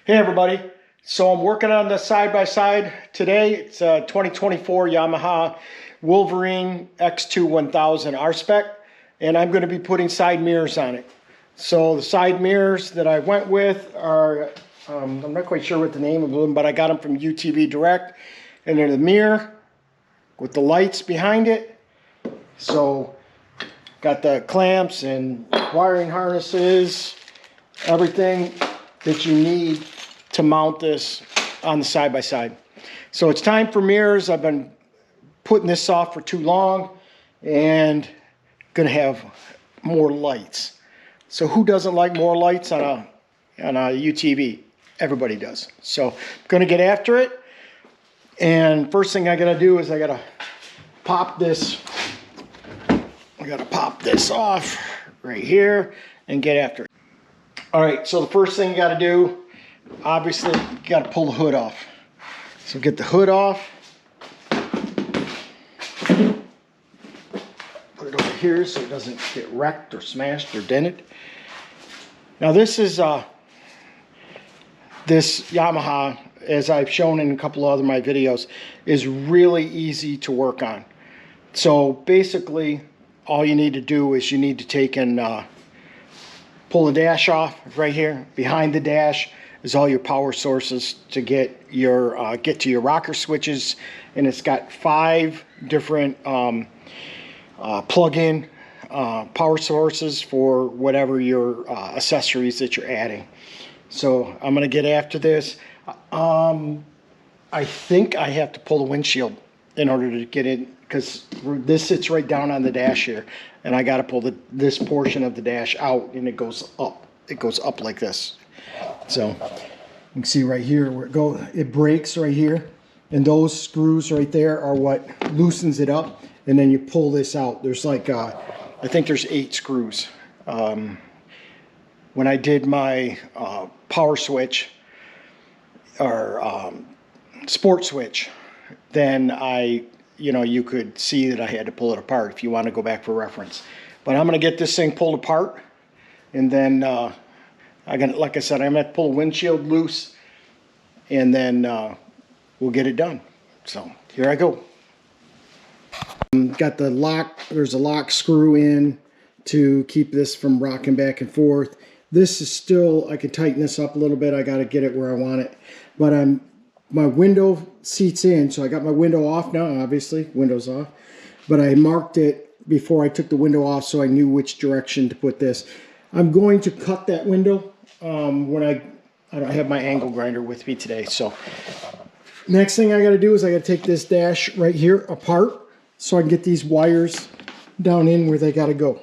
Hey everybody, so I'm working on the side-by-side today. It's a 2024 Yamaha Wolverine X2 1000 R-Spec, and I'm going to be putting side mirrors on it. So the side mirrors that I went with are, I'm not quite sure what the name of them, but I got them from UTV Direct, and they're the mirror with the lights behind it. So got the clamps and wiring harnesses, everything that you need to mount this on the side-by-side. So it's time for mirrors. I've been putting this off for too long and gonna have more lights. So who doesn't like more lights on a UTV? Everybody does. So I'm gonna get after it. And first thing I gotta do is I gotta pop this. I gotta pop this off right here and get after it. All right, so the first thing you gotta do, obviously, you got to pull the hood off. So get the hood off. Put it over here so it doesn't get wrecked or smashed or dented. Now this is this Yamaha, as I've shown in a couple of other my videos, is really easy to work on. So basically, all you need to do is you need to take and pull the dash off right here. Behind the dash is all your power sources to get your get to your rocker switches, and it's got 5 different plug-in power sources for whatever your accessories that you're adding. So I'm gonna get after this. I think I have to pull the windshield in order to get in, because this sits right down on the dash here, and I got to pull this portion of the dash out, and it goes up. It goes up like this. So you can see right here where it breaks right here, and those screws right there are what loosens it up, and then you pull this out. There's like I think there's 8 screws. When I did my power switch or sport switch, then you could see that I had to pull it apart if you want to go back for reference. But I'm going to get this thing pulled apart, and then like I said, I'm going to pull the windshield loose, and then we'll get it done. So here I go. Got the lock. There's a lock screw in to keep this from rocking back and forth. This is still, I can tighten this up a little bit. I got to get it where I want it. But my window seats in, so I got my window off now, obviously, window's off. But I marked it before I took the window off so I knew which direction to put this. I'm going to cut that window when I don't have my angle grinder with me today. So next thing I got to do is I got to take this dash right here apart so I can get these wires down in where they got to go.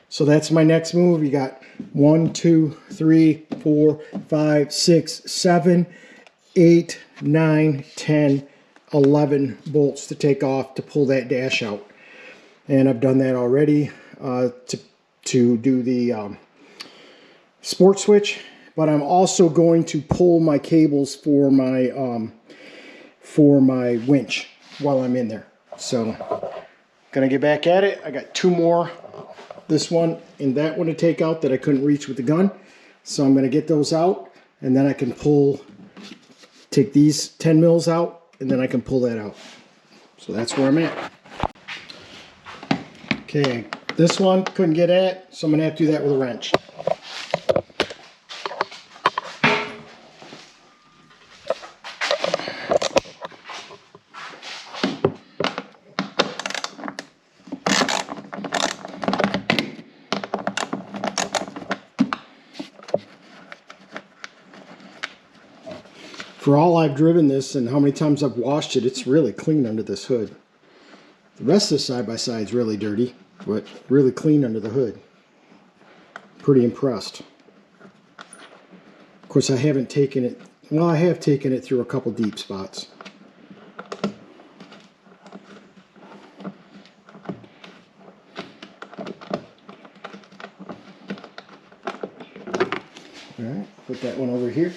So that's my next move. You got 1, 2, 3, 4, 5, 6, 7, 8, 9, 10, 11 bolts to take off to pull that dash out. And I've done that already to do the sport switch, but I'm also going to pull my cables for my winch while I'm in there. So gonna get back at it. I got 2 more, this one and that one, to take out that I couldn't reach with the gun. So I'm gonna get those out, and then I can take these 10 mils out, and then I can pull that out. So that's where I'm at. Okay, this one couldn't get at, so I'm gonna have to do that with a wrench. For all I've driven this and how many times I've washed it, it's really clean under this hood. The rest of the side-by-side is really dirty, but really clean under the hood. Pretty impressed. Of course, I haven't taken it, well, I have taken it through a couple deep spots. All right, put that one over here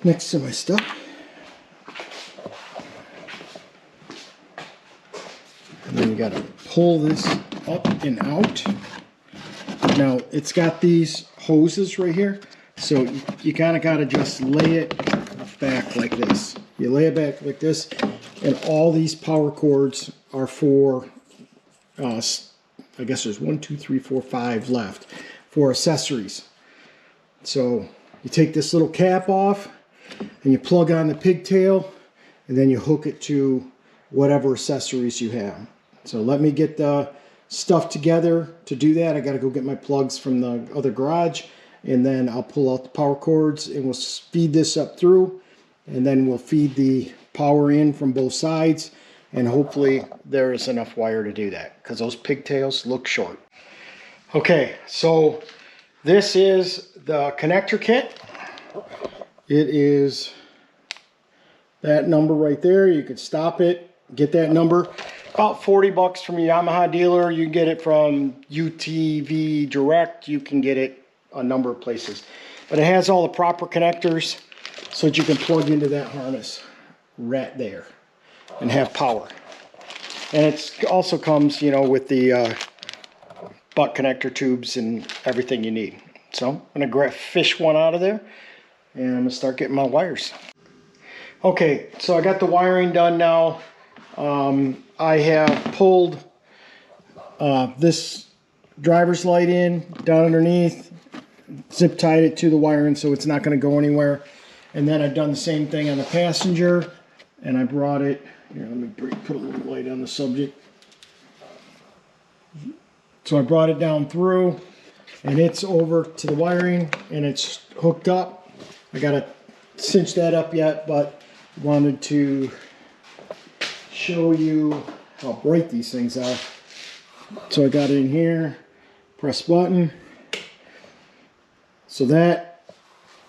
next to my stuff. And then you got to pull this up and out. Now it's got these hoses right here, So you kind of got to just lay it back like this. You lay it back like this, and all these power cords are for, I guess there's 1, 2, 3, 4, 5 left for accessories. So you take this little cap off, and you plug on the pigtail, and then you hook it to whatever accessories you have. So let me get the stuff together to do that. I got to go get my plugs from the other garage, and then I'll pull out the power cords, and we'll feed this up through, and then we'll feed the power in from both sides, and hopefully there is enough wire to do that, because those pigtails look short. Okay, so this is the connector kit. It is that number right there. You could stop it, get that number. About 40 bucks from a Yamaha dealer. You can get it from UTV Direct. You can get it a number of places. But it has all the proper connectors so that you can plug into that harness right there and have power. And it also comes, you know, with the butt connector tubes and everything you need. So I'm going to fish one out of there, and I'm going to start getting my wires. Okay, so I got the wiring done now. I have pulled this driver's light in down underneath, zip tied it to the wiring so it's not going to go anywhere. And then I've done the same thing on the passenger, and I brought it, here, let me put a little light on the subject. So I brought it down through, and it's over to the wiring, and it's hooked up. I got to cinch that up yet, but wanted to show you how bright these things are. So I got it in here, press button. So that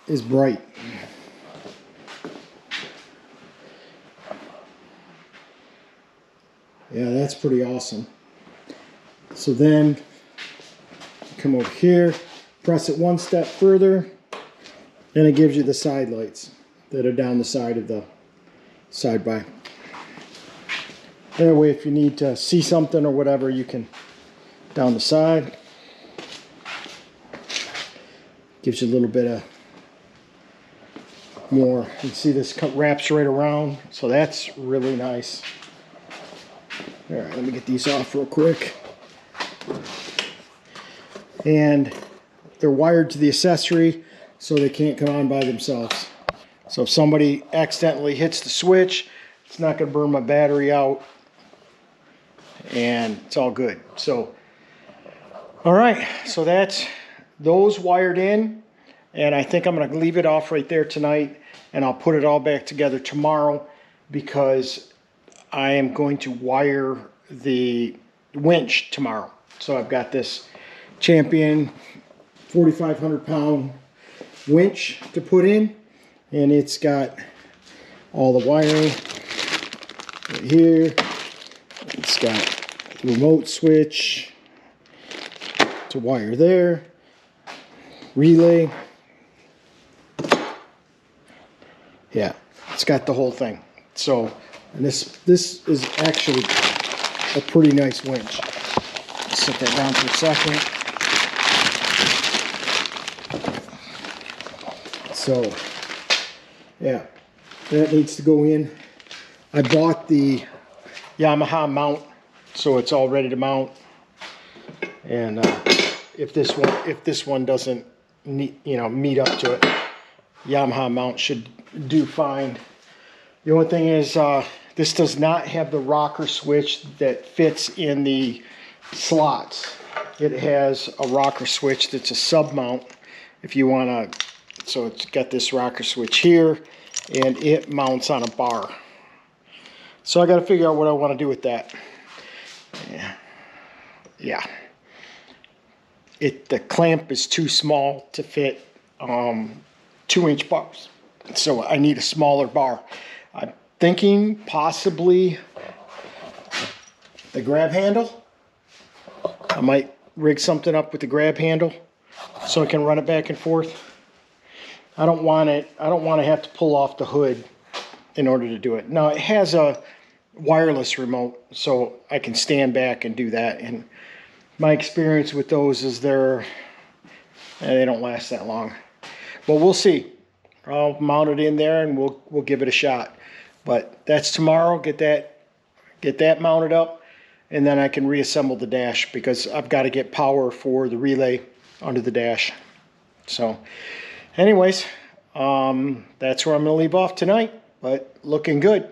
is bright. Yeah, that's pretty awesome. So then come over here, press it one step further, and it gives you the side lights that are down the side of the side by. That way if you need to see something or whatever, you can down the side. Gives you a little bit of more. You can see this wraps right around, so that's really nice. All right, let me get these off real quick. And they're wired to the accessory so they can't come on by themselves. So if somebody accidentally hits the switch, it's not going to burn my battery out, and it's all good. So, all right, so that's those wired in, and I think I'm going to leave it off right there tonight, and I'll put it all back together tomorrow, because I am going to wire the winch tomorrow. So I've got this Champion 4,500 pound winch to put in, and it's got all the wiring right here. It's got the remote switch to wire there, relay. Yeah, it's got the whole thing. So, and this is actually a pretty nice winch. Set that down for a second. So, yeah, that needs to go in. I bought the Yamaha mount, so it's all ready to mount. And if this one doesn't meet up to it, Yamaha mount should do fine. The only thing is, this does not have the rocker switch that fits in the slots. It has a rocker switch that's a sub mount if you want to. So it's got this rocker switch here, and it mounts on a bar. So I got to figure out what I want to do with that. Yeah. The clamp is too small to fit 2-inch bars. So I need a smaller bar. I'm thinking possibly the grab handle. I might rig something up with the grab handle so I can run it back and forth. I don't want to have to pull off the hood in order to do it. Now it has a wireless remote, so I can stand back and do that. And my experience with those is they don't last that long. But we'll see. I'll mount it in there and we'll give it a shot. But that's tomorrow. Get that mounted up, and then I can reassemble the dash because I've got to get power for the relay under the dash. So anyways, that's where I'm going to leave off tonight, but looking good.